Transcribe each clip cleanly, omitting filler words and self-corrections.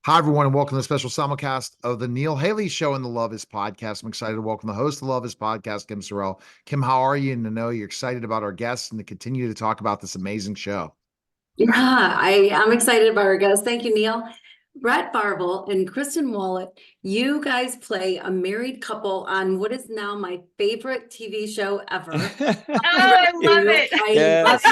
Hi, everyone, and welcome to the special simulcast of the Neil Haley Show and the Love Is Podcast. I'm excited to welcome the host of the Love Is Podcast, Kim Sorrelle. Kim, how are you? And to know you're excited about our guests and to continue to talk about this amazing show. Yeah, I'm excited about our guest. Thank you, Neil. Brett Varvel and Kristin Wollett, you guys play a married couple on what is now my favorite TV show ever. Oh, I love it. I Yes.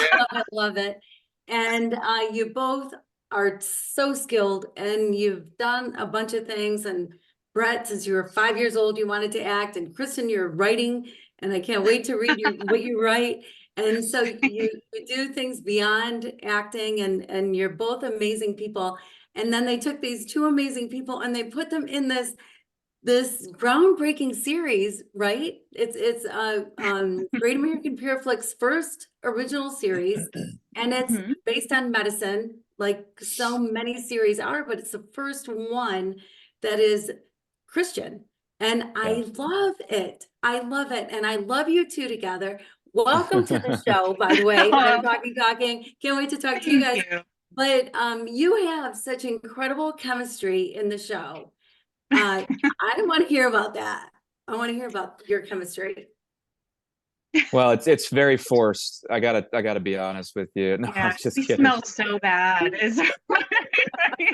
love it. And you both are so skilled and you've done a bunch of things. And Brett, since you were 5 years old, you wanted to act. And Kristen, you're writing, and I can't wait to read what you write. And so you do things beyond acting, and you're both amazing people. And then they took these two amazing people and they put them in this groundbreaking series, right? It's Great American Pureflix first original series, and it's based on medicine, like so many series are, but it's the first one that is Christian. And I love it. I love it. And I love you two together. Welcome to the show, by the way. I'm talking. Can't wait to talk to you guys. But you have such incredible chemistry in the show. I want to hear about that. I want to hear about your chemistry. Well, it's very forced. I gotta be honest with you. No, Yeah, I'm just we kidding. smell so bad.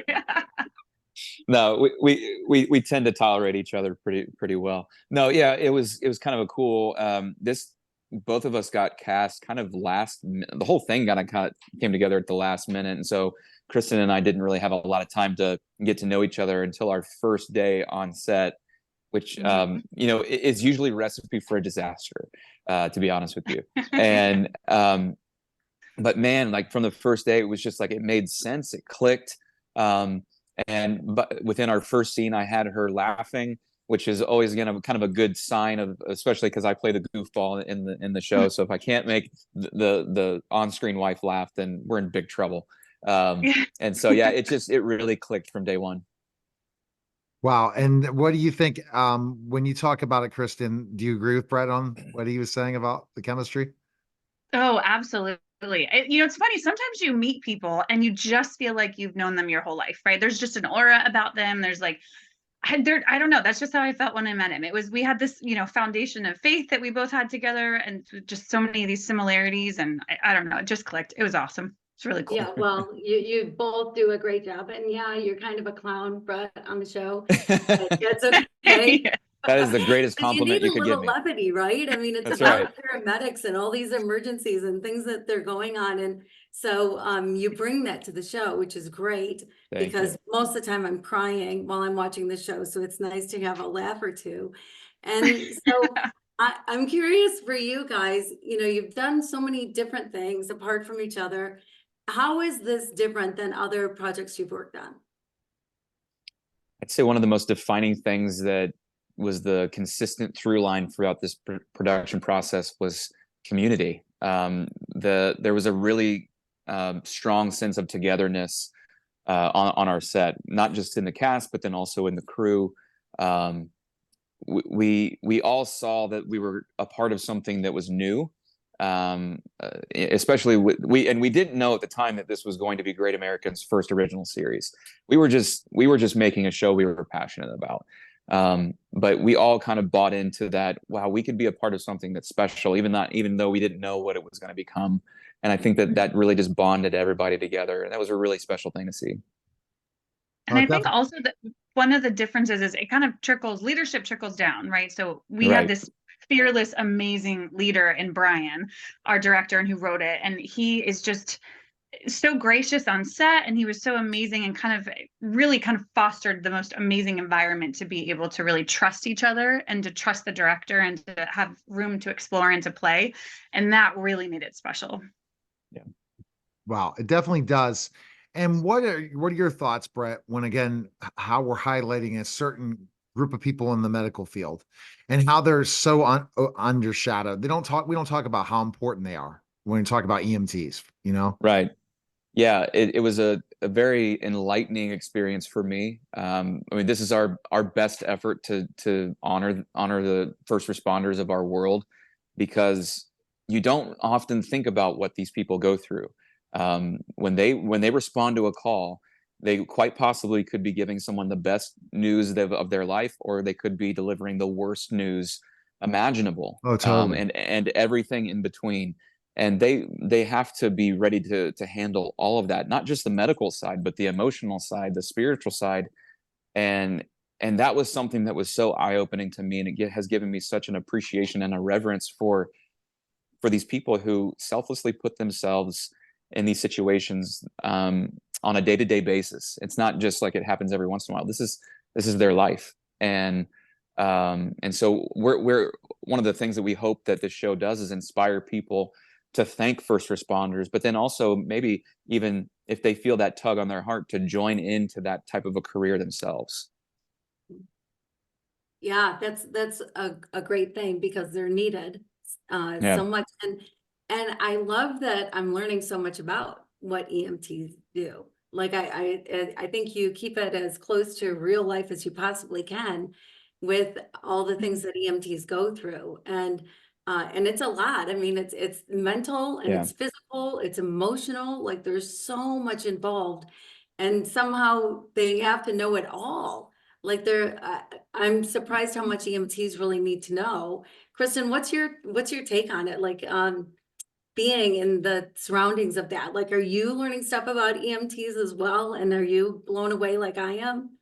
Yeah. No, we tend to tolerate each other pretty well. No, yeah, it was kind of a cool. Both of us got cast kind of the whole thing kind of came together at the last minute, and so Kristen and I didn't really have a lot of time to get to know each other until our first day on set, which is usually a recipe for a disaster, to be honest with you. And but man, like from the first day, it was just like it made sense, it clicked. But within our first scene, I had her laughing, which is always kind of a good sign of, especially because I play the goofball in the show. So if I can't make the on-screen wife laugh, then we're in big trouble. And so yeah, it really clicked from day one. Wow. And what do you think when you talk about it, Kristen? Do you agree with Brett on what he was saying about the chemistry? Oh, absolutely. It's funny. Sometimes you meet people and you just feel like you've known them your whole life, right? There's just an aura about them. There's like, I don't know. That's just how I felt when I met him. We had this, foundation of faith that we both had together, and just so many of these similarities. And I don't know, it just clicked. It was awesome. It's really cool. Yeah, well, you both do a great job, and yeah, you're kind of a clown, Brett, on the show. It's okay. Yeah. That is the greatest compliment you could give me. You need a little levity, right? I mean, it's That's about right. paramedics and all these emergencies and things that they're going on, and so you bring that to the show, which is great. Thank Because you. most of the time I'm crying while I'm watching the show, so it's nice to have a laugh or two. And so I'm curious for you guys. You've done so many different things apart from each other. How is this different than other projects you've worked on? I'd say one of the most defining things that was the consistent through line throughout this production process was community. There was a really strong sense of togetherness on our set, not just in the cast, but then also in the crew. We all saw that we were a part of something that was new. Especially we didn't know at the time that this was going to be Great American's first original series. We were just making a show we were passionate about. But we all kind of bought into that. Wow, we could be a part of something that's special, even though we didn't know what it was going to become. And I think that really just bonded everybody together, and that was a really special thing to see. And I think also that one of the differences is it kind of leadership trickles down, right? So we had this fearless, amazing leader in Brian, our director, and who wrote it. And he is just so gracious on set, and he was so amazing and really fostered the most amazing environment to be able to really trust each other and to trust the director and to have room to explore and to play. And that really made it special. Yeah. Wow, it definitely does. And what are your thoughts, Brett, when again, how we're highlighting a certain group of people in the medical field and how they're so undershadowed? We don't talk about how important they are when we talk about EMTs, Right. Yeah, it was a very enlightening experience for me. I mean, this is our best effort to honor the first responders of our world, because you don't often think about what these people go through when they respond to a call. they quite possibly could be giving someone the best news of their life, or they could be delivering the worst news imaginable. Oh, totally. And everything in between. And they have to be ready to handle all of that, not just the medical side, but the emotional side, the spiritual side. And that was something that was so eye-opening to me, and it has given me such an appreciation and a reverence for these people who selflessly put themselves in these situations on a day-to-day basis. It's not just like it happens every once in a while. This is their life. And so we're one of the things that we hope that this show does is inspire people to thank first responders, but then also maybe even if they feel that tug on their heart, to join into that type of a career themselves. Yeah, that's a great thing, because they're needed Yeah. so much. And I love that I'm learning so much about what EMTs do. Like I think you keep it as close to real life as you possibly can with all the things that EMTs go through. And it's a lot. I mean, it's mental and Yeah. it's physical, it's emotional. Like there's so much involved, and somehow they have to know it all. Like I'm surprised how much EMTs really need to know. Kristen, what's your take on it? Like, being in the surroundings of that, like, are you learning stuff about EMTs as well? And are you blown away like I am?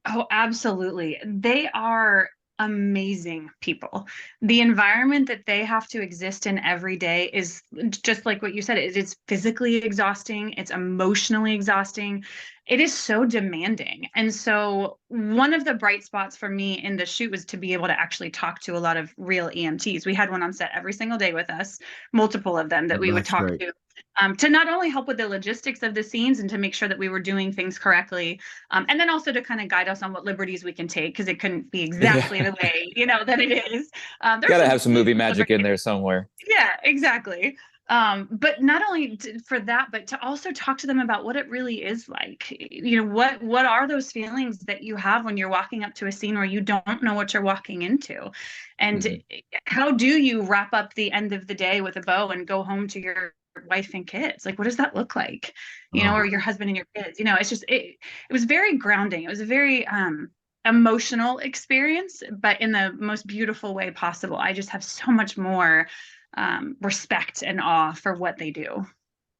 Oh, absolutely. They are amazing people. The environment that they have to exist in every day is just like what you said. It is physically exhausting. It's emotionally exhausting. It is so demanding. And so one of the bright spots for me in the shoot was to be able to actually talk to a lot of real EMTs. We had one on set every single day with us, multiple of them that we would talk to not only help with the logistics of the scenes and to make sure that we were doing things correctly, and then also to kind of guide us on what liberties we can take, because it couldn't be exactly the way, that it is. Gotta have some movie magic in there somewhere. Yeah, exactly. But not only for that, but to also talk to them about what it really is like. What are those feelings that you have when you're walking up to a scene where you don't know what you're walking into, and how do you wrap up the end of the day with a bow and go home to your wife and kids? Like, what does that look like? Or your husband and your kids? It's just it was very grounding. It was a very emotional experience, but in the most beautiful way possible. I just have so much more respect and awe for what they do.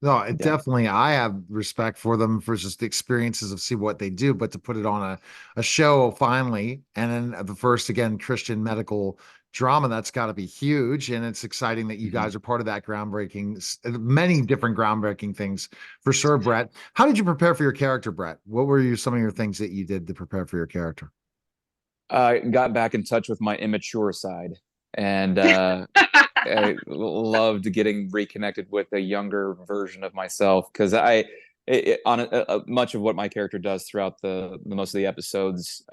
No, it definitely, I have respect for them for just the experiences of see what they do, but to put it on a show finally, and then the first, again, Christian medical drama, that's got to be huge. And it's exciting that you guys are part of that groundbreaking, many different groundbreaking things for sure. Brett, how did you prepare for your character, Brett? What were some of your things that you did to prepare for your character? I got back in touch with my immature side, and I loved getting reconnected with a younger version of myself, because much of what my character does throughout the most of the episodes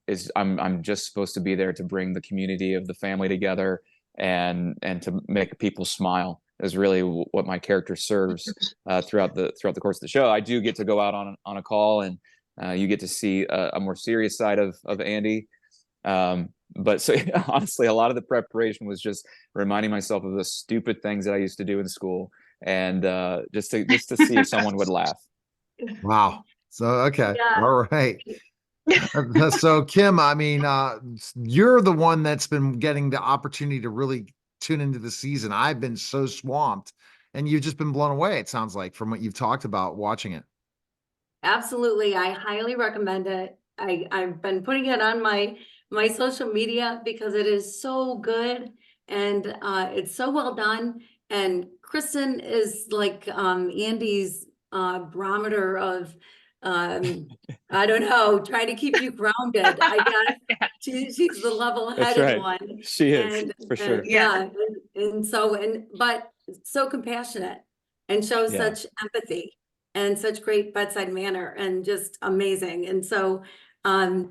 is I'm just supposed to be there to bring the community of the family together and to make people smile is really what my character serves throughout the course of the show. I do get to go out on a call, and you get to see a more serious side of Andy. But so honestly, a lot of the preparation was just reminding myself of the stupid things that I used to do in school, and just to see if someone would laugh. Wow. So, okay. Yeah. All right. So Kim, I mean, you're the one that's been getting the opportunity to really tune into the season. I've been so swamped, and you've just been blown away, it sounds like, from what you've talked about watching it. Absolutely. I highly recommend it. I've been putting it on my social media because it is so good, and it's so well done. And Kristen is like Andy's barometer of I don't know, trying to keep you grounded. I guess she's the level-headed one. She is, for sure. Yeah. But so compassionate, and shows such empathy and such great bedside manner, and just amazing. And so I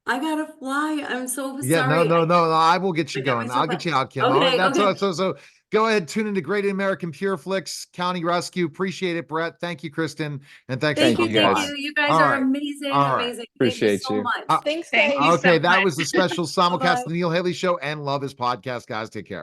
gotta fly. I'm so sorry. No. I will get you going. I'll get you out, Kim. Okay, all right. That's so go ahead, tune into Great American Pure Flicks, County Rescue. Appreciate it, Brett. Thank you, Kristen. And thank you guys. You guys are amazing. Amazing. Appreciate Thank you so much. Thanks, okay, so that was the special simulcast of the Neil Haley Show and Love His Podcast, guys. Take care.